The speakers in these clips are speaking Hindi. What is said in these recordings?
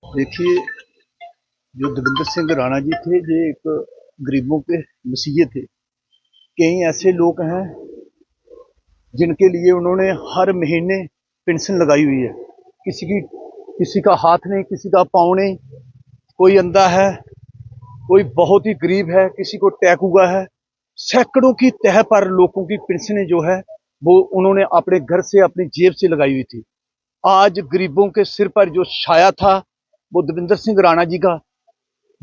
देखिए, जो दविंदर सिंह राणा जी थे, ये एक गरीबों के मसीहे थे। कई ऐसे लोग हैं जिनके लिए उन्होंने हर महीने पेंशन लगाई हुई है। किसी का हाथ नहीं, किसी का पाँव नहीं, कोई अंधा है, कोई बहुत ही गरीब है, किसी को अटैक हुआ है। सैकड़ों की तह पर लोगों की पेंशनें जो है वो उन्होंने अपने घर से, अपनी जेब से लगाई हुई थी। आज गरीबों के सिर पर जो छाया था वो दविंदर सिंह राणा जी का,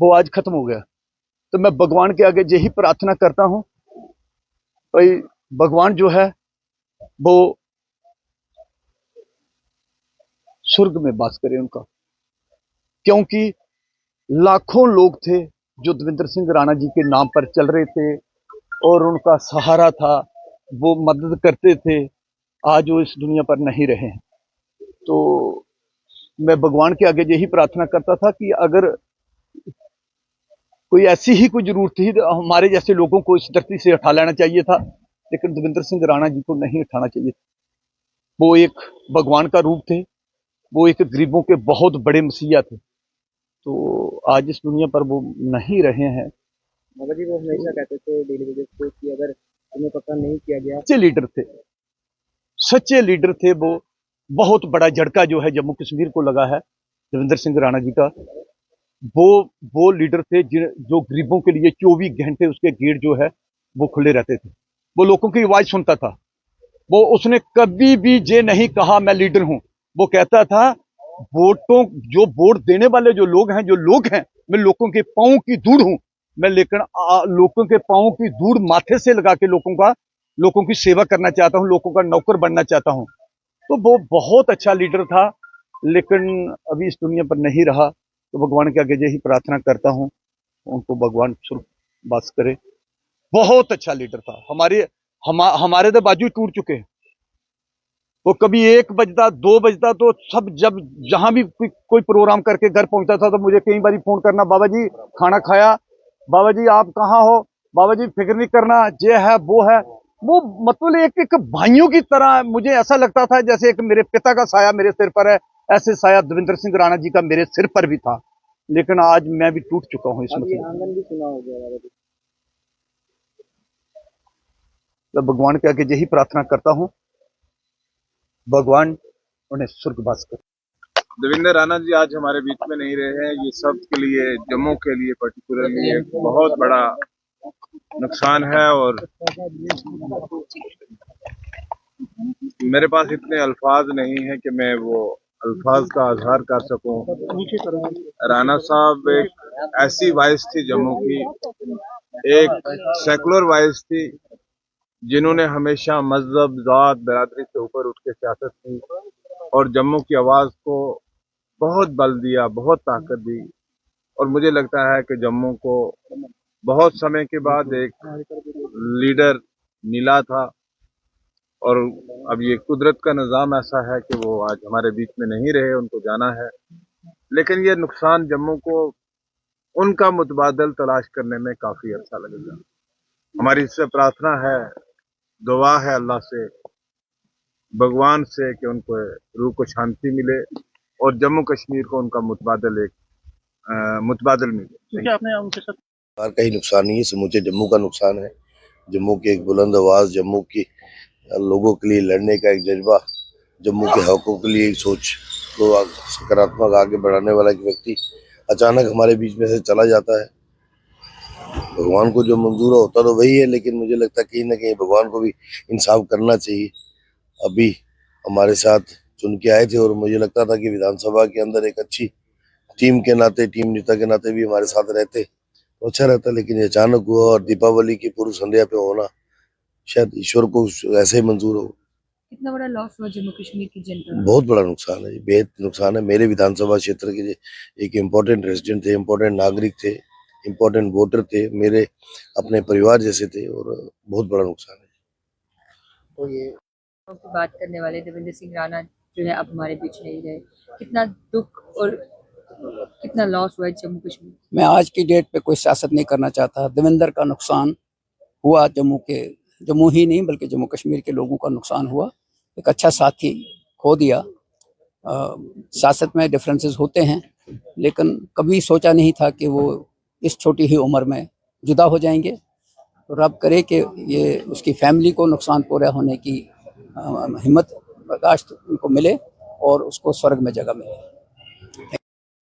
वो आज खत्म हो गया। तो मैं भगवान के आगे यही प्रार्थना करता हूं, भाई भगवान जो है वो स्वर्ग में वास करे उनका, क्योंकि लाखों लोग थे जो दविंदर सिंह राणा जी के नाम पर चल रहे थे और उनका सहारा था, वो मदद करते थे। आज वो इस दुनिया पर नहीं रहे हैं। तो मैं भगवान के आगे यही प्रार्थना करता था कि अगर कोई ऐसी ही कोई जरूरत थी तो हमारे जैसे लोगों को इस धरती से उठा लेना चाहिए था, लेकिन दविंदर सिंह राणा जी को नहीं उठाना चाहिए था। वो एक भगवान का रूप थे, वो एक गरीबों के बहुत बड़े मसीहा थे। तो आज इस दुनिया पर वो नहीं रहे हैं। बाबा जी वो हमेशा कहते थे डेली बेसिस पे कि अगर तुम्हें पता नहीं किया गया। सच्चे लीडर थे, सच्चे लीडर थे वो। बहुत बड़ा झटका जो है जम्मू कश्मीर को लगा है दविंदर सिंह राणा जी का। वो लीडर थे जो गरीबों के लिए 24 घंटे उसके गेट जो है वो खुले रहते थे। वो लोगों की आवाज सुनता था। वो उसने कभी भी ये नहीं कहा मैं लीडर हूं। वो कहता था वोटों, जो वोट देने वाले जो लोग हैं, मैं लोगों के पांव की धूड़ हूं। मैं लेकिन लोगों के पांव की धूड़ माथे से लगा के लोगों की सेवा करना चाहता हूं, लोगों का नौकर बनना चाहता हूं। तो वो बहुत अच्छा लीडर था, लेकिन अभी इस दुनिया पर नहीं रहा। तो भगवान के आगे यही प्रार्थना करता हूं, उनको भगवान वास करे। बहुत अच्छा लीडर था। हमारे तो बाजू टूट चुके हैं। वो कभी 1 बजता 2 बजता तो सब, जब जहां भी कोई प्रोग्राम करके घर पहुंचता था तो मुझे कई बार फोन करना, बाबा जी खाना खाया, बाबा जी आप कहाँ हो, बाबा जी फिक्र नहीं करना, ये है वो है। वो मतलब एक भाइयों की तरह मुझे ऐसा लगता था जैसे एक मेरे पिता का साया मेरे सिर पर है, ऐसे साया दविंदर सिंह राणा जी का मेरे सिर पर भी था। लेकिन आज मैं भी टूट चुका हूं इस ये आंगन भी सुना हो गया बाबा जी। मैं भगवान के आगे यही प्रार्थना करता हूं, भगवान उन्हें स्वर्गवास करे। दविंदर राणा जी आज हमारे बीच में नहीं रहे हैं। ये सब के लिए, जम्मू के लिए पर्टिकुलरली एक बहुत बड़ा नुकसान है और मेरे पास इतने अल्फाज नहीं है कि मैं वो अल्फाज का इजहार कर सकूं। राणा साहब एक ऐसी वॉइस थी जम्मू की, एक सेकुलर वॉइस थी, जिन्होंने हमेशा मजहब, जात, बिरादरी से ऊपर उठ के सियासत की और जम्मू की आवाज को बहुत बल दिया, बहुत ताकत दी। और मुझे लगता है कि जम्मू को बहुत समय के बाद एक लीडर मिला था और अब ये कुदरत का निज़ाम ऐसा है कि वो आज हमारे बीच में नहीं रहे, उनको जाना है। लेकिन ये नुकसान जम्मू को उनका मुतबादल तलाश करने में काफी अच्छा लगेगा। हमारी इससे प्रार्थना है, दुआ है अल्लाह से, भगवान से कि उनको रूह को शांति मिले और जम्मू कश्मीर को उनका मुतबादल मिले। आपने उनके साथ का ही नुकसान नहीं है, समूचे जम्मू का नुकसान है। जम्मू की एक बुलंद आवाज, जम्मू की लोगों के लिए लड़ने का एक जज्बा, जम्मू के हकों के लिए एक सोच को सकारात्मक आगे बढ़ाने वाला एक व्यक्ति अचानक हमारे बीच में से चला जाता है। भगवान को जो मंजूर होता तो वही है, लेकिन मुझे लगता है कहीं ना कहीं भगवान को भी इंसाफ करना चाहिए। अभी हमारे साथ चुन के आए थे और मुझे लगता था कि विधानसभा के अंदर एक अच्छी टीम के नाते, टीम नेता के नाते भी हमारे साथ रहते, तो अच्छा रहता, लेकिन ये अचानक हुआ और दीपावली की पूर्व संध्या पे होना शायद ईश्वर को ऐसे ही मंजूर हो। कितना बड़ा लॉस हुआ जम्मू कश्मीर की जनता को? बहुत बड़ा नुकसान है, बेहद नुकसान है। मेरे विधानसभा क्षेत्र के एक इम्पोर्टेंट रेजिडेंट थे, इम्पोर्टेंट नागरिक थे, इम्पोर्टेंट वोटर थे, मेरे अपने परिवार जैसे थे, और बहुत बड़ा नुकसान है। तो ये की बात करने वाले देवेंद्र सिंह राणा जो है अब हमारे बीच नहीं रहे। कितना दुख और कितना लॉस हुआ है जम्मू कश्मीर? मैं आज की डेट पे कोई सियासत नहीं करना चाहता। देवेंद्र का नुकसान हुआ, जम्मू ही नहीं बल्कि जम्मू कश्मीर के लोगों का नुकसान हुआ। एक अच्छा साथी खो दिया। सियासत में डिफरेंसेस होते हैं, लेकिन कभी सोचा नहीं था कि वो इस छोटी ही उम्र में जुदा हो जाएंगे। तो रब करे कि ये उसकी फैमिली को नुकसान पूरा होने की हिम्मत बर्दाश्त उनको मिले और उसको स्वर्ग में जगह मिले।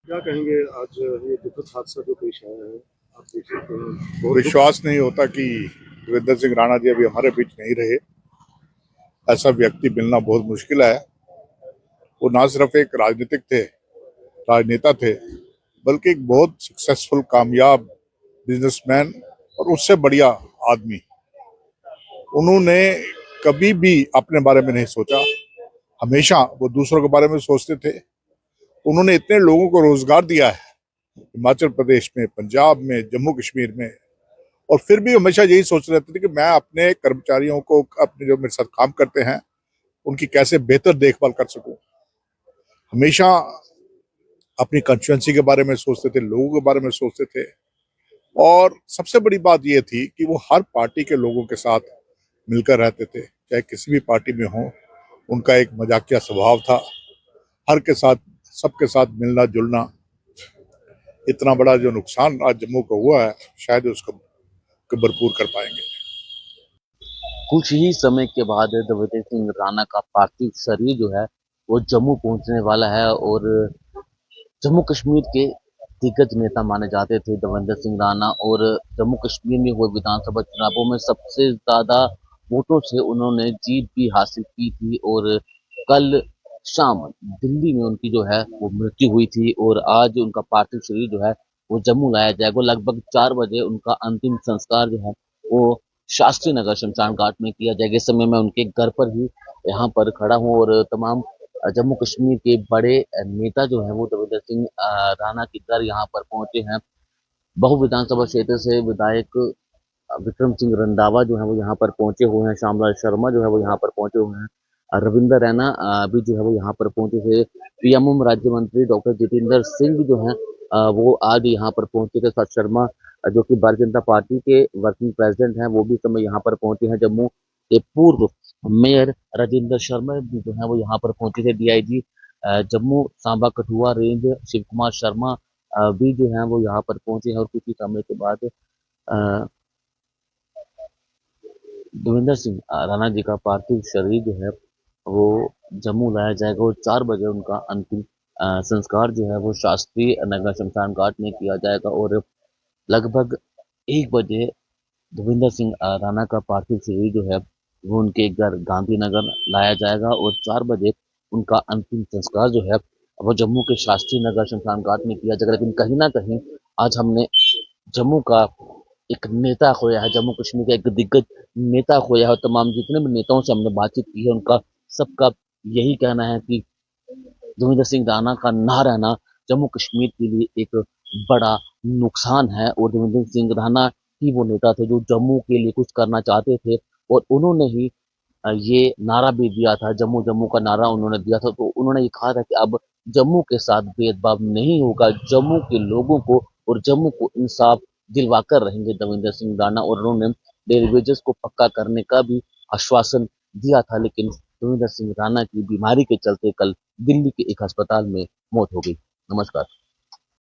क्या कहेंगे आज ये दुखद हादसा जो पेश आया है, आप देख सकते हैं। विश्वास नहीं होता कि देवेंद्र सिंह राणा जी अभी हमारे बीच नहीं रहे। ऐसा व्यक्ति मिलना बहुत मुश्किल है। वो ना सिर्फ एक राजनेता थे, बल्कि एक बहुत सक्सेसफुल कामयाब बिजनेसमैन और उससे बढ़िया आदमी। उन्होंने कभी भी अपने बारे में नहीं सोचा, हमेशा वो दूसरों के बारे में सोचते थे। उन्होंने इतने लोगों को रोजगार दिया है हिमाचल प्रदेश में, पंजाब में, जम्मू कश्मीर में, और फिर भी हमेशा यही सोच रहे थे कि मैं अपने कर्मचारियों को, अपने जो मेरे साथ काम करते हैं, उनकी कैसे बेहतर देखभाल कर सकूं। हमेशा अपनी कंस्टिट्यूएंसी के बारे में सोचते थे, लोगों के बारे में सोचते थे, और सबसे बड़ी बात यह थी कि वो हर पार्टी के लोगों के साथ मिलकर रहते थे, चाहे किसी भी पार्टी में हो। उनका एक मजाकिया स्वभाव था, हर के साथ, सबके साथ मिलना जुलना। इतना बड़ा जो नुकसान आज जम्मू को हुआ है, शायद उसको भरपूर कर पाएंगे। कुछ ही समय के बाद देवेंद्र सिंह राणा का पार्थिव शरीर जो है वो जम्मू पहुंचने वाला है, और जम्मू कश्मीर के दिग्गज नेता माने जाते थे देवेंद्र सिंह राणा, और जम्मू कश्मीर में हुए विधानसभा चुनावों में सबसे ज्यादा वोटों से उन्होंने जीत भी हासिल की थी। और कल शाम दिल्ली में उनकी जो है वो मृत्यु हुई थी, और आज उनका पार्थिव शरीर जो है वो जम्मू लाया जाएगा। लगभग 4 बजे उनका अंतिम संस्कार जो है वो शास्त्री नगर शमशान घाट में किया जाएगा। इस समय मैं उनके घर पर ही यहाँ पर खड़ा हूँ, और तमाम जम्मू कश्मीर के बड़े नेता जो है वो देवेंद्र सिंह राणा के घर यहाँ पर पहुंचे हैं। बहु विधानसभा क्षेत्र से विधायक विक्रम सिंह रंधावा जो है वो यहाँ पर पहुंचे हुए हैं, श्यामलाल शर्मा जो है वो यहाँ पर पहुंचे हुए हैं, रविंद्र रैना भी जो है वो यहाँ पर पहुंचे थे। पीएमओ राज्य मंत्री डॉक्टर जितेंद्र सिंह जो है वो आज यहाँ पर पहुंचे थे। सत शर्मा जो कि भारतीय जनता पार्टी के वर्किंग प्रेसिडेंट हैं, वो भी समय यहाँ पर पहुंचे हैं। जम्मू के पूर्व मेयर राजेंद्र शर्मा भी जो है वो यहाँ पर पहुंचे थे। डीआईजी जम्मू सांबा कठुआ रेंज शिव कुमार शर्मा भी जो है वो यहाँ पर पहुंचे हैं, और कुछ ही समय के बाद देवेंद्र सिंह राणा जी का पार्थिव शरीर जो है वो जम्मू लाया जाएगा, और 4 बजे उनका अंतिम संस्कार जो है वो शास्त्रीय नगर शमशान घाट में किया जाएगा, और लगभग 1 बजे देवेंद्र सिंह राणा का पार्थिव शरीर जो है वो उनके घर गांधीनगर लाया जाएगा, और 4 बजे उनका अंतिम संस्कार जो है वो जम्मू के शास्त्रीय नगर शमशान घाट में किया जाएगा। लेकिन कहीं ना कहीं आज हमने जम्मू का एक नेता खोया है, जम्मू कश्मीर का एक दिग्गज नेता खोया है, और तमाम जितने भी नेताओं से हमने बातचीत की है उनका सबका यही कहना है कि देवेंद्र सिंह राणा का ना रहना जम्मू कश्मीर के लिए एक बड़ा नुकसान है। और देवेंद्र सिंह राणा ही वो नेता थे जो जम्मू के लिए कुछ करना चाहते थे, और उन्होंने ही ये नारा भी दिया था, जम्मू जम्मू का नारा उन्होंने दिया था। तो उन्होंने ये कहा था कि अब जम्मू के साथ भेदभाव नहीं होगा, जम्मू के लोगों को और जम्मू को इंसाफ दिलवाकर रहेंगे देवेंद्र सिंह राणा। और उन्होंने डेली वेजेस को पक्का करने का भी आश्वासन दिया था, लेकिन देवेंद्र सिंह राणा की बीमारी के चलते कल दिल्ली के एक अस्पताल में मौत हो गई। नमस्कार।